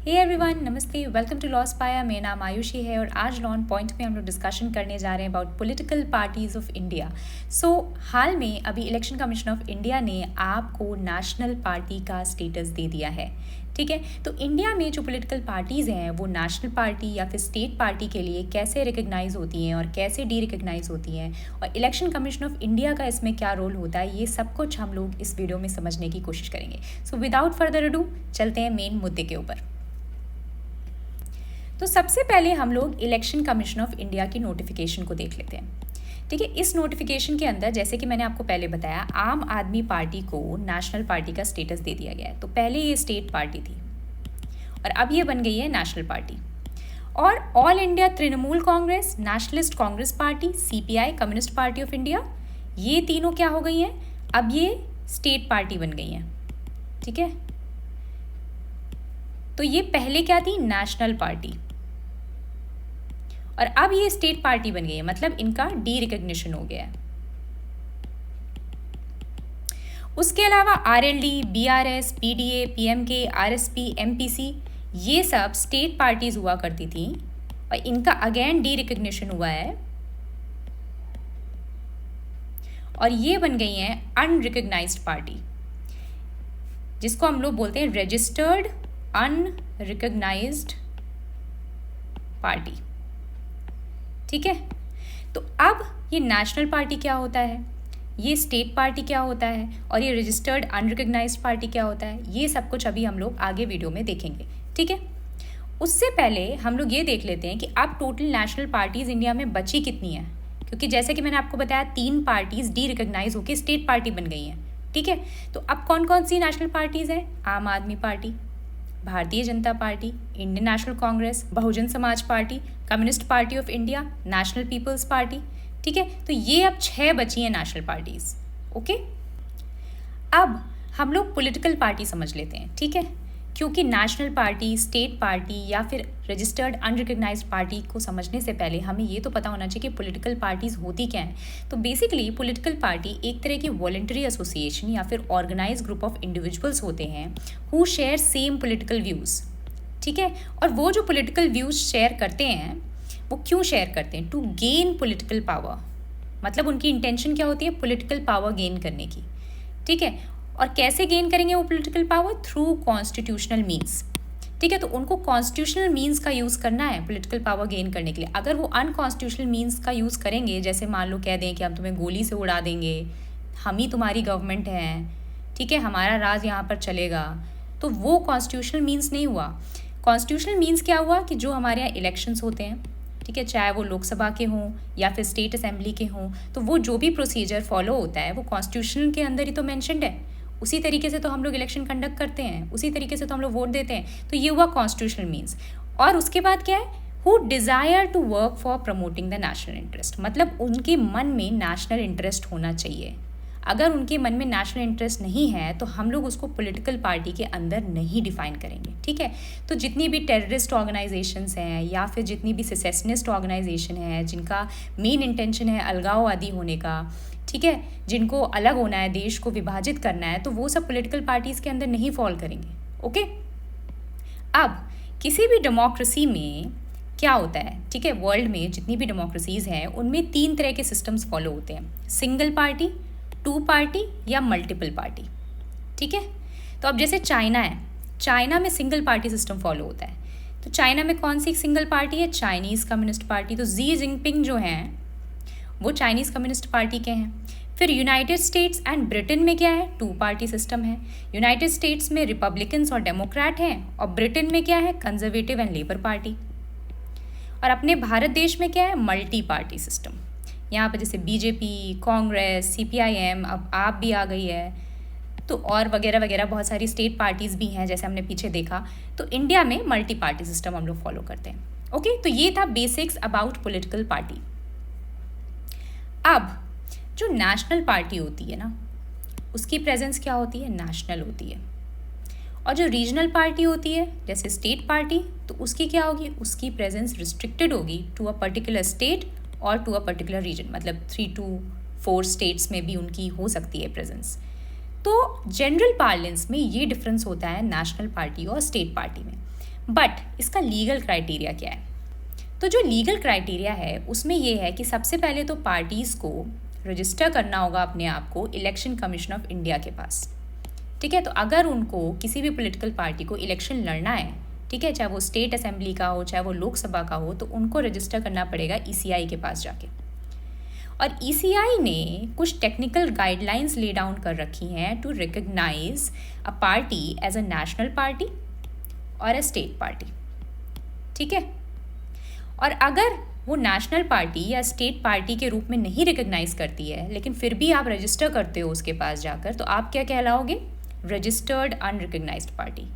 Hey everyone, नमस्ते, welcome to loss पाया। मेरा नाम आयुषी है और आज लॉन पॉइंट में हम लोग डिस्कशन करने जा रहे हैं about political parties of India. हाल में अभी इलेक्शन कमीशन ऑफ इंडिया ने आपको नेशनल पार्टी का स्टेटस दे दिया है। ठीक है, तो इंडिया में जो पॉलिटिकल पार्टीज़ हैं वो नेशनल पार्टी या फिर स्टेट पार्टी के लिए कैसे रिकग्नाइज़ होती हैं और कैसे डी रिकग्नाइज़ होती हैं और इलेक्शन कमीशन ऑफ इंडिया का इसमें क्या रोल होता है, ये सब कुछ हम लोग इस वीडियो में समझने की कोशिश करेंगे। सो विदाउट फर्दर अडू चलते हैं मेन मुद्दे के ऊपर। तो सबसे पहले हम लोग इलेक्शन कमीशन ऑफ इंडिया की नोटिफिकेशन को देख लेते हैं। ठीक है, इस नोटिफिकेशन के अंदर जैसे कि मैंने आपको पहले बताया, आम आदमी पार्टी को नेशनल पार्टी का स्टेटस दे दिया गया है। तो पहले ये स्टेट पार्टी थी और अब ये बन गई है नेशनल पार्टी। और all India Trinamool Congress, nationalist Congress party, CPI, communist Party of India, ये तीनों क्या हो गई हैं, अब ये स्टेट पार्टी बन गई हैं। ठीक है, तो ये पहले क्या थी, नेशनल पार्टी, और अब ये स्टेट पार्टी बन गई है, मतलब इनका डी रिकग्निशन हो गया है। उसके अलावा RLD, BRS, PDA, PMK, RSP, MPC, ये सब स्टेट पार्टीज हुआ करती थी और इनका अगेन डी रिकग्निशन हुआ है और ये बन गई हैं अनरिकग्नाइज्ड पार्टी, जिसको हम लोग बोलते हैं रजिस्टर्ड अनरिकग्नाइज्ड पार्टी। ठीक है, तो अब ये नेशनल पार्टी क्या होता है, ये स्टेट पार्टी क्या होता है और ये रजिस्टर्ड अनरिकग्नाइज्ड पार्टी क्या होता है, ये सब कुछ अभी हम लोग आगे वीडियो में देखेंगे। ठीक है, उससे पहले हम लोग ये देख लेते हैं कि अब टोटल नेशनल पार्टीज़ इंडिया में बची कितनी हैं, क्योंकि जैसे कि मैंने आपको बताया 3 पार्टीज़ डी रिकग्नाइज होकर स्टेट पार्टी बन गई हैं। ठीक है, तो अब कौन कौन सी नेशनल पार्टीज़ हैं, आम आदमी Party, Bharatiya Janata Party, Indian National Congress, Bahujan Samaj Party, Communist Party of India, National People's Party. ठीक है, तो ये अब 6 बची हैं नेशनल पार्टीज। ओके, अब हम लोग पॉलिटिकल पार्टी समझ लेते हैं। ठीक है, क्योंकि नेशनल पार्टी, स्टेट पार्टी या फिर रजिस्टर्ड अनरिकग्नाइज्ड पार्टी को समझने से पहले हमें ये तो पता होना चाहिए कि पॉलिटिकल पार्टीज़ होती क्या हैं। तो बेसिकली पॉलिटिकल पार्टी एक तरह की वॉलंटरी एसोसिएशन या फिर ऑर्गेनाइज ग्रुप ऑफ इंडिविजुअल्स होते हैं who share same political views. ठीक है, और वो जो पॉलिटिकल व्यूज़ शेयर करते हैं वो क्यों शेयर करते हैं, टू गेन पॉलिटिकल पावर, मतलब उनकी इंटेंशन क्या होती है, पॉलिटिकल पावर गेन करने की। ठीक है, और कैसे गेन करेंगे वो political power, through constitutional means. ठीक है, तो उनको कॉन्स्टिट्यूशनल मीन्स का यूज़ करना है पॉलिटिकल पावर गेन करने के लिए। अगर वो अनकॉन्स्टिट्यूशनल मीन्स का यूज़ करेंगे, जैसे मान लो कह दें कि हम तुम्हें गोली से उड़ा देंगे, हम ही तुम्हारी गवर्नमेंट हैं, ठीक है, हमारा राज यहाँ पर चलेगा, तो वो कॉन्स्टिट्यूशनल मीन्स नहीं हुआ। कॉन्स्टिट्यूशनल मीन्स क्या हुआ कि जो हमारे यहाँ इलेक्शंस होते हैं, ठीक है, चाहे वो लोकसभा के हों या फिर स्टेट असेंबली के हों, तो वो जो भी प्रोसीजर फॉलो होता है वो कॉन्स्टिट्यूशन के अंदर ही तो मैंशनड है। उसी तरीके से तो हम लोग इलेक्शन कंडक्ट करते हैं, उसी तरीके से तो हम लोग वोट देते हैं। तो ये हुआ कॉन्स्टिट्यूशनल मीन्स। और उसके बाद क्या है, who desire to work for promoting the national interest, मतलब उनके मन में नेशनल इंटरेस्ट होना चाहिए। अगर उनके मन में नेशनल इंटरेस्ट नहीं है तो हम लोग उसको पॉलिटिकल पार्टी के अंदर नहीं डिफाइन करेंगे। ठीक है, तो जितनी भी टेररिस्ट ऑर्गेनाइजेशंस हैं या फिर जितनी भी सेसेशनिस्ट ऑर्गेनाइजेशन है जिनका मेन इंटेंशन है अलगाववादी होने का, ठीक है, जिनको अलग होना है, देश को विभाजित करना है, तो वो सब पॉलिटिकल पार्टीज़ के अंदर नहीं फॉल करेंगे। ओके, अब किसी भी डेमोक्रेसी में क्या होता है, ठीक है, वर्ल्ड में जितनी भी डेमोक्रेसीज़ हैं उनमें 3 तरह के सिस्टम्स फॉलो होते हैं, सिंगल पार्टी, 2 पार्टी या मल्टीपल पार्टी। ठीक है, तो अब जैसे चाइना है, चाइना में सिंगल पार्टी सिस्टम फॉलो होता है। तो चाइना में कौन सी सिंगल पार्टी है, चाइनीज़ कम्युनिस्ट पार्टी। तो जी जिनपिंग जो हैं वो चाइनीज़ कम्युनिस्ट पार्टी के हैं। फिर यूनाइटेड स्टेट्स एंड ब्रिटेन में क्या है, 2 पार्टी सिस्टम है। यूनाइटेड स्टेट्स में रिपब्लिकन्स और डेमोक्रेट हैं और ब्रिटेन में क्या है, कंजर्वेटिव एंड लेबर पार्टी। और अपने भारत देश में क्या है, मल्टी पार्टी सिस्टम। यहाँ पर जैसे बीजेपी, कांग्रेस, सीपीआईएम, अब आप भी आ गई है, तो और वगैरह वगैरह बहुत सारी स्टेट पार्टीज़ भी हैं जैसे हमने पीछे देखा। तो इंडिया में मल्टी पार्टी सिस्टम हम लोग फॉलो करते हैं। ओके, तो ये था बेसिक्स अबाउट पॉलिटिकल पार्टी। अब जो नेशनल पार्टी होती है ना, उसकी प्रेजेंस क्या होती है, नेशनल होती है। और जो रीजनल पार्टी होती है जैसे स्टेट पार्टी, तो उसकी क्या होगी, उसकी प्रेजेंस रिस्ट्रिक्टेड होगी टू अ पर्टिकुलर स्टेट और टू अ पर्टिकुलर रीजन, मतलब 3 to 4 स्टेट्स में भी उनकी हो सकती है प्रेजेंस। तो जनरल पार्लेंस में ये डिफरेंस होता है नेशनल पार्टी और स्टेट पार्टी में। बट इसका लीगल क्राइटेरिया क्या है? तो जो लीगल क्राइटेरिया है उसमें ये है कि सबसे पहले तो पार्टीज़ को रजिस्टर करना होगा अपने आप को इलेक्शन कमीशन ऑफ इंडिया के पास, ठीक है। तो अगर उनको किसी भी पॉलिटिकल पार्टी को इलेक्शन लड़ना है, ठीक है, चाहे वो स्टेट असेंबली का हो चाहे वो लोकसभा का हो, तो उनको रजिस्टर करना पड़ेगा ईसीआई के पास जाके। और ईसीआई ने कुछ टेक्निकल गाइडलाइंस ले डाउन कर रखी हैं to recognise a party as a national party और अ स्टेट पार्टी, ठीक है। और अगर वो नेशनल पार्टी या स्टेट पार्टी के रूप में नहीं रिकग्नाइज करती है, लेकिन फिर भी आप रजिस्टर करते हो उसके पास जाकर, तो आप क्या कहलाओगे? रजिस्टर्ड अनरिकग्नाइज्ड पार्टी,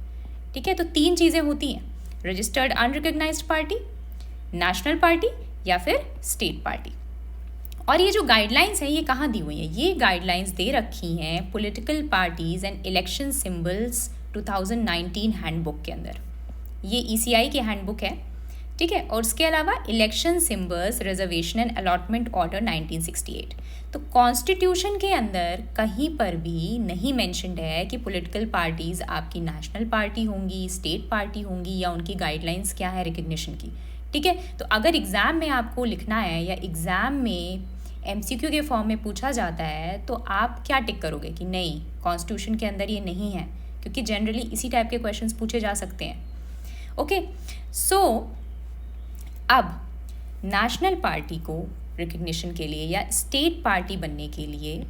ठीक है। तो 3 चीज़ें होती हैं, registered unrecognised party, national party या फिर स्टेट पार्टी। और ये जो गाइडलाइंस हैं ये कहाँ दी हुई हैं? ये गाइडलाइंस दे रखी हैं political parties and election symbols 2019 handbook के अंदर। ये ईसीआई की हैंडबुक है, ठीक है। और उसके अलावा election symbols reservation and allotment order 1968। तो कॉन्स्टिट्यूशन के अंदर कहीं पर भी नहीं मेंशन्ड है कि पॉलिटिकल पार्टीज़ आपकी नेशनल पार्टी होंगी, स्टेट पार्टी होंगी, या उनकी गाइडलाइंस क्या है रिकग्निशन की, ठीक है। तो अगर एग्ज़ाम में आपको लिखना है या एग्ज़ाम में एमसीक्यू के फॉर्म में पूछा जाता है, तो आप क्या टिक करोगे कि नहीं, कॉन्स्टिट्यूशन के अंदर ये नहीं है, क्योंकि जनरली इसी टाइप के क्वेश्चंस पूछे जा सकते हैं। ओके, सो अब नेशनल पार्टी को रिकग्निशन के लिए या स्टेट पार्टी बनने के लिए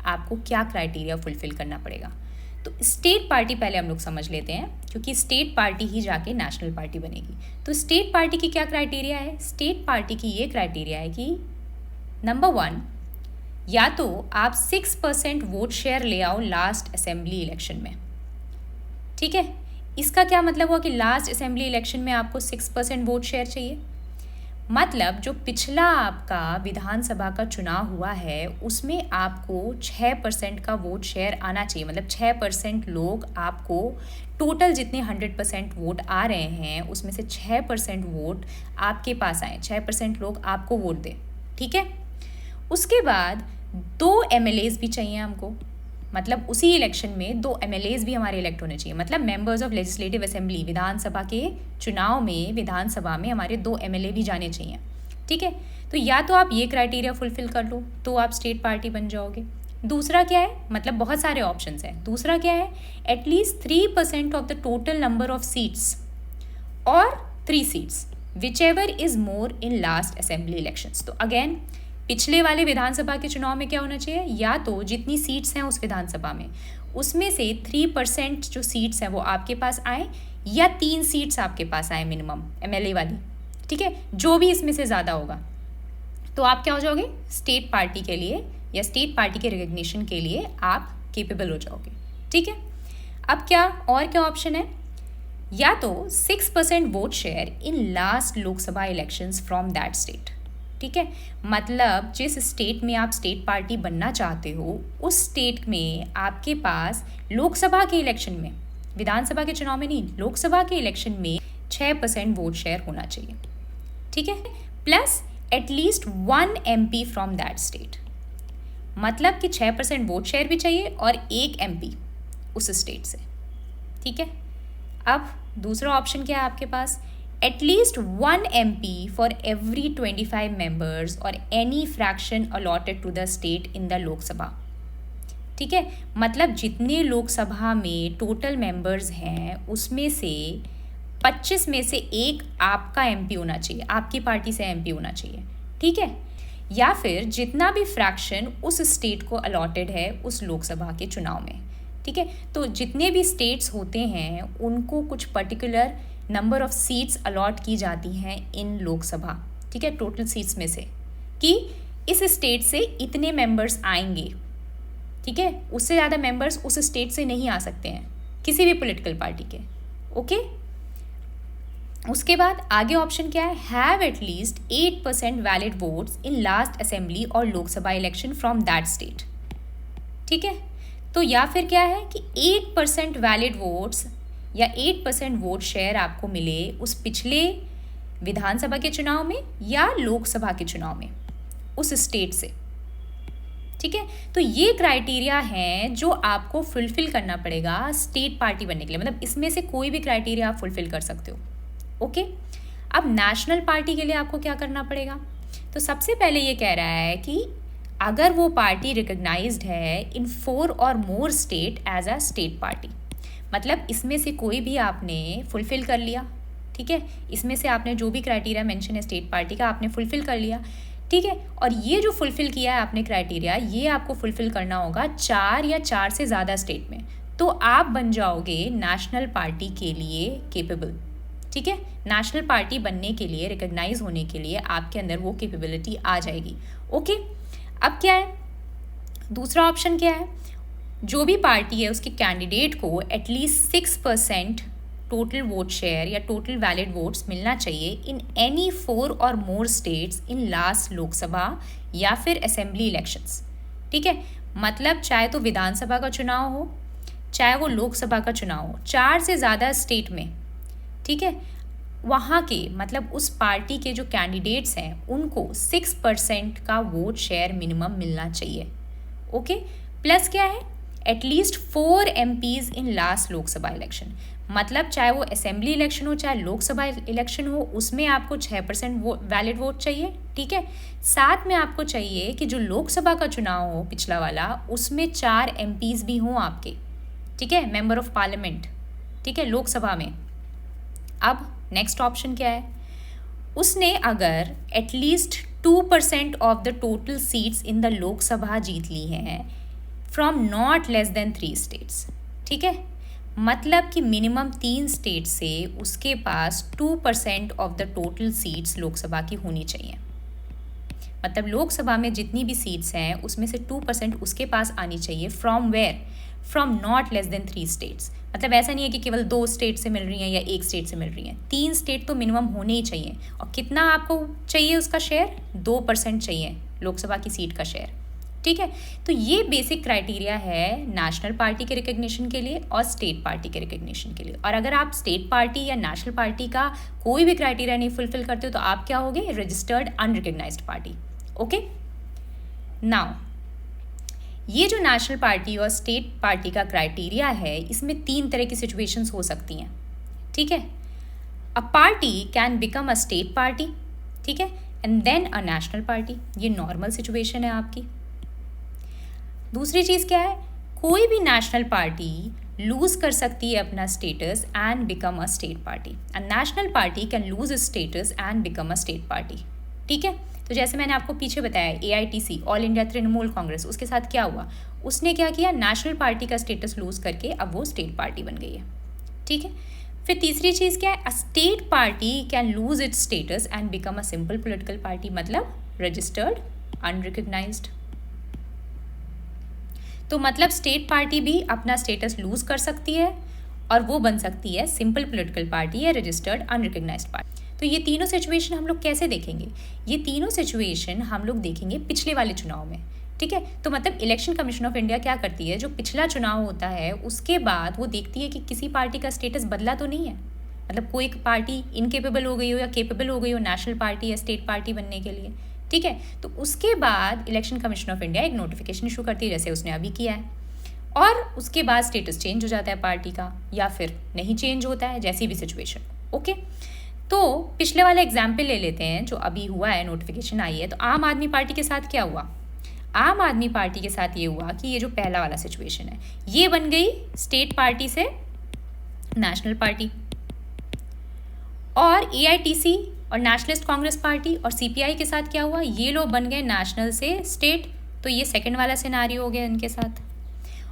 आपको क्या क्राइटेरिया फुलफिल करना पड़ेगा? तो स्टेट पार्टी पहले हम लोग समझ लेते हैं, क्योंकि स्टेट पार्टी ही जाके नेशनल पार्टी बनेगी। तो स्टेट पार्टी की क्या क्राइटेरिया है? स्टेट पार्टी की ये क्राइटेरिया है कि नंबर 1, या तो आप 6% वोट शेयर ले आओ लास्ट असेंबली इलेक्शन में, ठीक है। इसका क्या मतलब हुआ कि लास्ट असेंबली इलेक्शन में आपको 6% वोट शेयर चाहिए? मतलब जो पिछला आपका विधानसभा का चुनाव हुआ है उसमें आपको 6% का वोट शेयर आना चाहिए। मतलब 6% लोग आपको, टोटल जितने 100% वोट आ रहे हैं उसमें से 6% वोट आपके पास आए, 6% लोग आपको वोट दें, ठीक है। उसके बाद 2 MLAs भी चाहिए हमको, मतलब उसी इलेक्शन में 2 MLAs भी हमारे इलेक्ट होने चाहिए। मतलब मेंबर्स ऑफ लेजिस्लेटिव असेंबली, विधानसभा के चुनाव में विधानसभा में हमारे 2 MLA भी जाने चाहिए, ठीक है। तो या तो आप ये क्राइटेरिया फुलफिल कर लो तो आप स्टेट पार्टी बन जाओगे। दूसरा क्या है? मतलब बहुत सारे ऑप्शंस हैं। दूसरा क्या है? At least 3% of the total number of seats और 3 seats which ever is more in last assembly elections. तो अगेन पिछले वाले विधानसभा के चुनाव में क्या होना चाहिए? या तो जितनी सीट्स हैं उस विधानसभा में उसमें से 3% जो सीट्स हैं वो आपके पास आए, या 3 सीट्स आपके पास आए मिनिमम MLA वाली, ठीक है। जो भी इसमें से ज़्यादा होगा तो आप क्या हो जाओगे? स्टेट पार्टी के लिए या स्टेट पार्टी के रिकग्निशन के लिए आप केपेबल हो जाओगे, ठीक है। अब क्या और क्या ऑप्शन है? या तो 6% vote share in last Lok Sabha elections from that state, ठीक है। मतलब जिस स्टेट में आप स्टेट पार्टी बनना चाहते हो उस स्टेट में आपके पास लोकसभा के इलेक्शन में, विधानसभा के चुनाव में नहीं, लोकसभा के इलेक्शन में 6% वोट शेयर होना चाहिए, ठीक है। Plus at least 1 MP from that state. मतलब कि 6% वोट शेयर भी चाहिए और 1 MP उस स्टेट से, ठीक है। अब दूसरा ऑप्शन क्या है आपके पास? At least 1 MP for every 25 members और any fraction allotted to the state in the Lok Sabha, ठीक है। मतलब जितने लोकसभा में टोटल मेंबर्स हैं उसमें से 25 में से 1 आपका MP होना चाहिए, आपकी पार्टी से MP होना चाहिए, ठीक है। या फिर जितना भी फ्रैक्शन उस स्टेट को अलॉटेड है उस लोकसभा के चुनाव में, ठीक है। तो जितने भी स्टेट्स होते हैं उनको कुछ particular number of seats allot की जाती हैं इन लोकसभा, ठीक है, टोटल सीट्स में से, कि इस स्टेट से इतने मेंबर्स आएंगे, ठीक है। उससे ज़्यादा मेंबर्स उस स्टेट से नहीं आ सकते हैं किसी भी पॉलिटिकल पार्टी के, ओके। उसके बाद आगे ऑप्शन क्या है? Have at least 8% valid votes in last assembly और Lok Sabha election from that state, ठीक है। तो या फिर क्या है कि 8% वैलिड वोट्स या 8% वोट शेयर आपको मिले उस पिछले विधानसभा के चुनाव में या लोकसभा के चुनाव में उस स्टेट से, ठीक है। तो ये क्राइटेरिया हैं जो आपको फुलफिल करना पड़ेगा स्टेट पार्टी बनने के लिए, मतलब इसमें से कोई भी क्राइटेरिया आप फुलफिल कर सकते हो। ओके, अब नेशनल पार्टी के लिए आपको क्या करना पड़ेगा? तो सबसे पहले ये कह रहा है कि अगर वो पार्टी रिकग्नाइज्ड है इन 4 और more state as a state party, मतलब इसमें से कोई भी आपने फुलफिल कर लिया, ठीक है, इसमें से आपने जो भी क्राइटेरिया मेंशन है स्टेट पार्टी का आपने फुलफिल कर लिया, ठीक है। और ये जो फुलफिल किया है आपने क्राइटेरिया, ये आपको फुलफिल करना होगा 4 या 4 से ज़्यादा स्टेट में, तो आप बन जाओगे नेशनल पार्टी के लिए केपेबल, ठीक है। नेशनल पार्टी बनने के लिए, रिकग्नाइज होने के लिए आपके अंदर वो कैपेबिलिटी आ जाएगी। ओके, अब क्या है दूसरा ऑप्शन? क्या है? जो भी पार्टी है उसके कैंडिडेट को एटलीस्ट 6% टोटल वोट शेयर या टोटल वैलिड वोट्स मिलना चाहिए इन एनी 4 और more states in last Lok Sabha या फिर असेंबली इलेक्शंस, ठीक है। मतलब चाहे तो विधानसभा का चुनाव हो, चाहे वो लोकसभा का चुनाव हो, 4 से ज़्यादा स्टेट में, ठीक है, वहाँ के मतलब उस पार्टी के जो कैंडिडेट्स हैं उनको 6% का वोट शेयर मिनिमम मिलना चाहिए। ओके, प्लस क्या है? At least 4 MPs in last Lok Sabha election, मतलब चाहे वो असेंबली इलेक्शन हो चाहे लोकसभा इलेक्शन हो, उसमें आपको 6% वैलिड वोट चाहिए, ठीक है। साथ में आपको चाहिए कि जो लोकसभा का चुनाव हो पिछला वाला, उसमें 4 MPs भी हों आपके, ठीक है, मेंबर ऑफ पार्लियामेंट, ठीक है, लोकसभा में। अब नेक्स्ट ऑप्शन क्या है? उसने अगर at least 2% of the total seats in the Lok Sabha जीत ली हैं from not less than 3 states, ठीक है, मतलब कि मिनिमम 3 स्टेट से उसके पास 2% of the total seats Lok Sabha की होनी चाहिए। मतलब लोकसभा में जितनी भी सीट्स हैं उसमें से 2% उसके पास आनी चाहिए। From where? From not less than 3 states, मतलब ऐसा नहीं है कि केवल 2 स्टेट से मिल रही हैं या 1 स्टेट से मिल रही हैं, 3 स्टेट तो मिनिमम होने ही चाहिए। और कितना आपको चाहिए उसका शेयर? 2% चाहिए लोकसभा की सीट का शेयर, ठीक है। तो ये बेसिक क्राइटेरिया है नेशनल पार्टी के रिकग्निशन के लिए और स्टेट पार्टी के रिकग्निशन के लिए। और अगर आप स्टेट पार्टी या नेशनल पार्टी का कोई भी क्राइटेरिया नहीं फुलफिल करते हो तो आप क्या होगे? Registered unrecognised party. Okay, now ये जो नेशनल पार्टी और स्टेट पार्टी का क्राइटेरिया है, इसमें 3 तरह की सिचुएशंस हो सकती हैं, ठीक है। A party can become a state party, ठीक है, and then a national party, ये नॉर्मल सिचुएशन है आपकी। दूसरी चीज़ क्या है? कोई भी नेशनल पार्टी लूज कर सकती है अपना status and become a state party, and national party can lose its status and become a state party, ठीक है। तो जैसे मैंने आपको पीछे बताया AITC, all India Trinamool Congress, उसके साथ क्या हुआ? उसने क्या किया? नेशनल पार्टी का स्टेटस लूज करके अब वो स्टेट पार्टी बन गई है, ठीक है। फिर तीसरी चीज़ क्या है? अ state party can lose its status and become a simple political party, मतलब रजिस्टर्ड अनरिकग्नाइज्ड। तो मतलब स्टेट पार्टी भी अपना स्टेटस लूज कर सकती है और वो बन सकती है सिंपल पॉलिटिकल पार्टी या रजिस्टर्ड अनरिकग्नाइज्ड पार्टी। तो ये तीनों सिचुएशन हम लोग कैसे देखेंगे? ये तीनों सिचुएशन हम लोग देखेंगे पिछले वाले चुनाव में, ठीक है। तो मतलब इलेक्शन कमीशन ऑफ इंडिया क्या करती है, जो पिछला चुनाव होता है उसके बाद वो देखती है कि किसी पार्टी का स्टेटस बदला तो नहीं है, मतलब कोई एक पार्टी इनकेपेबल हो गई हो या केपेबल हो गई हो नेशनल पार्टी या स्टेट पार्टी बनने के लिए, ठीक है। तो उसके बाद इलेक्शन कमीशन ऑफ इंडिया एक नोटिफिकेशन इशू करती है, जैसे उसने अभी किया है, और उसके बाद स्टेटस चेंज हो जाता है पार्टी का या फिर नहीं चेंज होता है, जैसी भी सिचुएशन। ओके, तो पिछले वाला एग्जाम्पल ले लेते हैं जो अभी हुआ है, नोटिफिकेशन आई है। तो आम आदमी पार्टी के साथ क्या हुआ? आम आदमी पार्टी के साथ ये हुआ कि ये जो पहला वाला सिचुएशन है ये बन गई स्टेट पार्टी से नेशनल पार्टी, और AITC और नेशनलिस्ट कांग्रेस पार्टी और CPI के साथ क्या हुआ? ये लोग बन गए नेशनल से स्टेट। तो ये सेकंड वाला सिनारियो हो गया इनके साथ।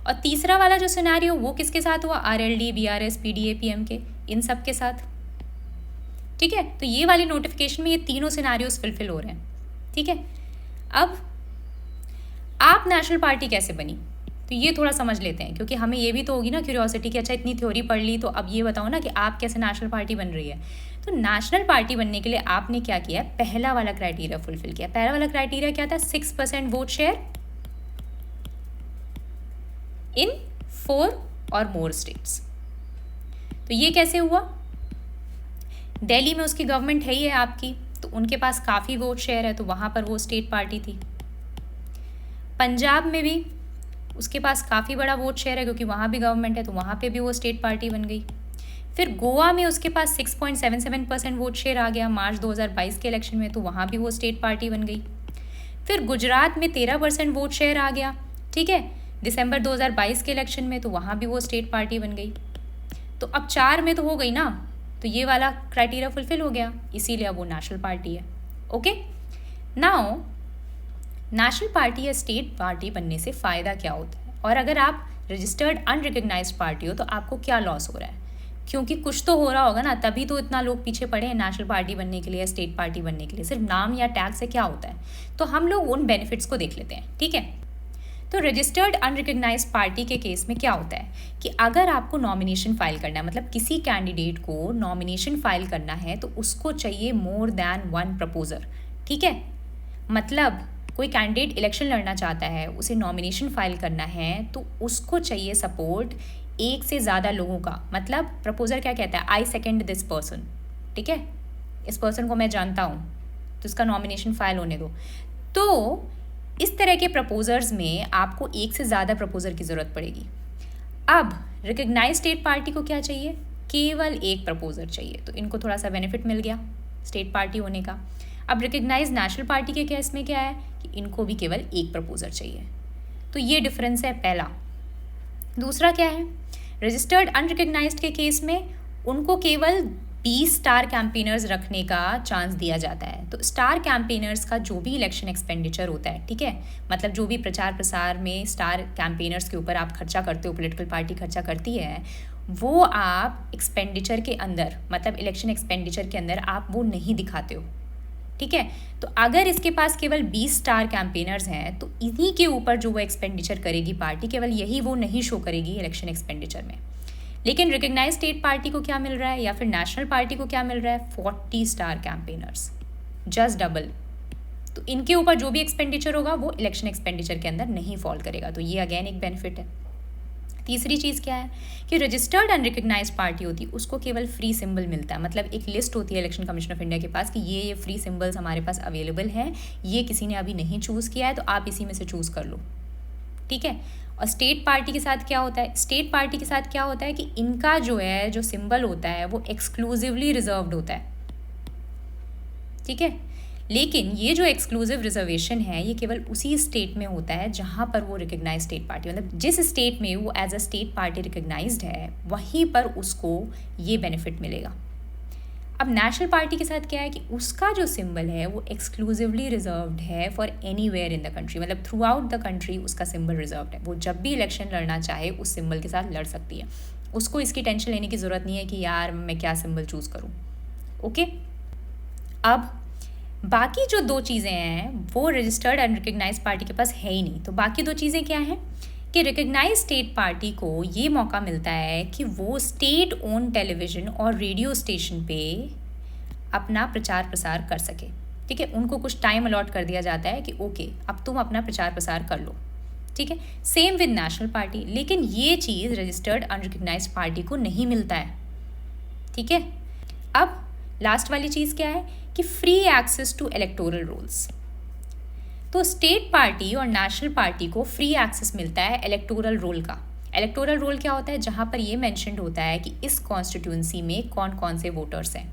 और तीसरा वाला जो सिनारियो वो किसके साथ हुआ? RLD, BRS, PDA, PMK, इन सब के साथ, ठीक है। तो ये वाली नोटिफिकेशन में ये तीनों सिनारियोस फुलफिल हो रहे हैं, ठीक है। अब आप नेशनल पार्टी कैसे बनी, तो ये थोड़ा समझ लेते हैं, क्योंकि हमें ये भी तो होगी ना क्यूरियोसिटी कि अच्छा इतनी थ्योरी पढ़ ली, तो अब ये बताओ ना कि आप कैसे नेशनल पार्टी बन रही है। तो नेशनल पार्टी बनने के लिए आपने क्या किया? पहला वाला क्राइटेरिया फुलफिल किया। पहला वाला क्राइटेरिया क्या था? 6% वोट शेयर इन 4 और मोर स्टेट्स। तो ये कैसे हुआ? दिल्ली में उसकी गवर्नमेंट है ही है आपकी, तो उनके पास काफ़ी वोट शेयर है, तो वहाँ पर वो स्टेट पार्टी थी। पंजाब में भी उसके पास काफ़ी बड़ा वोट शेयर है क्योंकि वहाँ भी गवर्नमेंट है, तो वहाँ पे भी वो स्टेट पार्टी बन गई। फिर गोवा में उसके पास 6.77% वोट शेयर आ गया मार्च 2022 के इलेक्शन में, तो वहाँ भी वो स्टेट पार्टी बन गई। फिर गुजरात में 13% वोट शेयर आ गया, ठीक है, दिसंबर 2022 के इलेक्शन में, तो वहाँ भी वो स्टेट पार्टी बन गई। तो अब 4 में तो हो गई ना, तो ये वाला क्राइटेरिया फुलफिल हो गया, इसीलिए अब वो नेशनल पार्टी है। ओके, नाउ नेशनल पार्टी या स्टेट पार्टी बनने से फ़ायदा क्या होता है, और अगर आप रजिस्टर्ड अनरिकग्नाइज्ड पार्टी हो तो आपको क्या लॉस हो रहा है, क्योंकि कुछ तो हो रहा होगा ना, तभी तो इतना लोग पीछे पड़े हैं नेशनल पार्टी बनने के लिए या स्टेट पार्टी बनने के लिए। सिर्फ नाम या टैग से क्या होता है, तो हम लोग उन बेनिफिट्स को देख लेते हैं, ठीक है। तो रजिस्टर्ड अनरिकग्नाइज्ड पार्टी के केस में क्या होता है कि अगर आपको नॉमिनेशन फाइल करना है, मतलब किसी कैंडिडेट को नॉमिनेशन फाइल करना है, तो उसको चाहिए मोर दैन वन प्रपोजर, ठीक है। मतलब कोई कैंडिडेट इलेक्शन लड़ना चाहता है, उसे नॉमिनेशन फाइल करना है, तो उसको चाहिए सपोर्ट एक से ज़्यादा लोगों का। मतलब प्रपोजर क्या कहता है, आई सेकेंड दिस पर्सन, ठीक है, इस पर्सन को मैं जानता हूँ, तो इसका नॉमिनेशन फाइल होने दो। तो इस तरह के प्रपोजर्स में आपको एक से ज़्यादा प्रपोजर की ज़रूरत पड़ेगी। अब रिकग्नाइज स्टेट पार्टी को क्या चाहिए, केवल एक प्रपोजर चाहिए, तो इनको थोड़ा सा बेनिफिट मिल गया स्टेट पार्टी होने का। अब रिकग्नाइज नेशनल पार्टी के केस में क्या है कि इनको भी केवल एक प्रपोजर चाहिए, तो ये डिफरेंस है पहला। दूसरा क्या है, रजिस्टर्ड अनरिकग्नाइज्ड के केस में उनको केवल 20 स्टार कैंपेनर्स रखने का चांस दिया जाता है। तो स्टार कैंपेनर्स का जो भी इलेक्शन एक्सपेंडिचर होता है, ठीक है, मतलब जो भी प्रचार प्रसार में स्टार कैंपेनर्स के ऊपर आप खर्चा करते हो, पॉलिटिकल पार्टी खर्चा करती है, वो आप एक्सपेंडिचर के अंदर, मतलब इलेक्शन एक्सपेंडिचर के अंदर आप वो नहीं दिखाते हो, ठीक है। तो अगर इसके पास केवल 20 स्टार कैंपेनर्स हैं, तो इन्हीं के ऊपर जो वो एक्सपेंडिचर करेगी पार्टी, केवल यही वो नहीं शो करेगी इलेक्शन एक्सपेंडिचर में। लेकिन रिकग्नाइज स्टेट पार्टी को क्या मिल रहा है, या फिर नेशनल पार्टी को क्या मिल रहा है, 40 स्टार कैंपेनर्स, जस्ट डबल। तो इनके ऊपर जो भी एक्सपेंडिचर होगा वो इलेक्शन एक्सपेंडिचर के अंदर नहीं फॉल करेगा, तो ये अगेन एक बेनिफिट है। तीसरी चीज़ क्या है कि रजिस्टर्ड अनरिकग्नाइज पार्टी होती है, उसको केवल फ्री सिंबल मिलता है। मतलब एक लिस्ट होती है इलेक्शन कमीशन ऑफ इंडिया के पास कि ये फ्री सिंबल्स हमारे पास अवेलेबल हैं, ये किसी ने अभी नहीं चूज़ किया है, तो आप इसी में से चूज़ कर लो, ठीक है। और स्टेट पार्टी के साथ क्या होता है, स्टेट पार्टी के साथ क्या होता है कि इनका जो है जो सिंबल होता है वो एक्सक्लूसिवली रिजर्व्ड होता है, ठीक है। लेकिन ये जो एक्सक्लूसिव रिजर्वेशन है ये केवल उसी स्टेट में होता है जहाँ पर वो रिकग्नाइज स्टेट पार्टी, मतलब जिस स्टेट में वो as a state party recognised है वहीं पर उसको ये बेनिफिट मिलेगा। अब नेशनल पार्टी के साथ क्या है कि उसका जो सिंबल है वो एक्सक्लूसिवली रिजर्व्ड है for anywhere in the country, मतलब थ्रू आउट द कंट्री उसका सिंबल रिजर्व्ड है। वो जब भी इलेक्शन लड़ना चाहे उस सिंबल के साथ लड़ सकती है, उसको इसकी टेंशन लेने की ज़रूरत नहीं है कि यार मैं क्या सिंबल चूज़ करूँ, ओके। अब बाकी जो दो चीज़ें हैं वो रजिस्टर्ड अनरिकग्नाइज पार्टी के पास है ही नहीं। तो बाकी दो चीज़ें क्या हैं कि रिकग्नाइज स्टेट पार्टी को ये मौका मिलता है कि वो स्टेट ओन टेलीविज़न और रेडियो स्टेशन पे अपना प्रचार प्रसार कर सके, ठीक है। उनको कुछ टाइम अलॉट कर दिया जाता है कि ओके अब तुम अपना प्रचार प्रसार कर लो, ठीक है। सेम विद नेशनल पार्टी, लेकिन ये चीज़ रजिस्टर्ड अनरिकग्नाइज पार्टी को नहीं मिलता है, ठीक है। अब लास्ट वाली चीज़ क्या है कि free access to electoral rolls. तो स्टेट पार्टी और नेशनल पार्टी को फ्री एक्सेस मिलता है इलेक्टोरल रोल का। इलेक्टोरल रोल क्या होता है, जहाँ पर ये मेंशन्ड होता है कि इस कॉन्स्टिट्यूंसी में कौन कौन से वोटर्स हैं,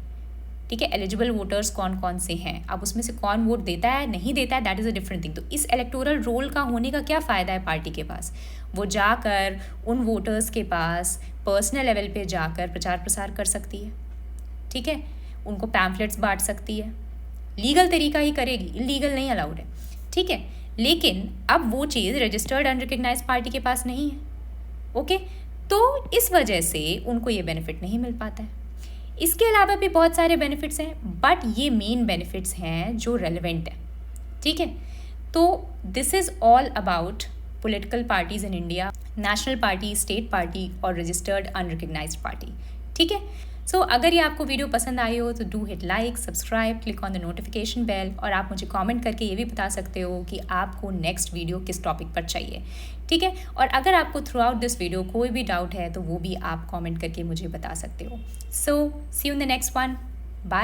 ठीक है, एलिजिबल वोटर्स कौन कौन से हैं। अब उसमें से कौन वोट देता है नहीं देता है that is a different thing. तो इस इलेक्टोरल रोल का होने का क्या फ़ायदा है पार्टी के पास, वो जाकर उन वोटर्स के पास पर्सनल लेवल पे जाकर प्रचार प्रसार कर सकती है, ठीक है, उनको पैम्फलेट्स बांट सकती है, लीगल तरीका ही करेगी, इलीगल नहीं अलाउड है, ठीक है। लेकिन अब वो चीज़ रजिस्टर्ड अनरिकग्नाइज पार्टी के पास नहीं है, ओके। तो इस वजह से उनको ये बेनिफिट नहीं मिल पाता है। इसके अलावा भी बहुत सारे बेनिफिट्स हैं, बट ये मेन बेनिफिट्स हैं जो रेलिवेंट है, ठीक है। तो this is all about political parties in India, national party, state party और रजिस्टर्ड अनरिकग्नाइज्ड पार्टी, ठीक है। सो अगर ये आपको वीडियो पसंद आई हो तो do hit like, subscribe, click on the notification bell, और आप मुझे कमेंट करके ये भी बता सकते हो कि आपको नेक्स्ट वीडियो किस टॉपिक पर चाहिए, ठीक है। और अगर आपको थ्रू आउट दिस वीडियो कोई भी डाउट है तो वो भी आप कमेंट करके मुझे बता सकते हो। So see you in the next one, bye.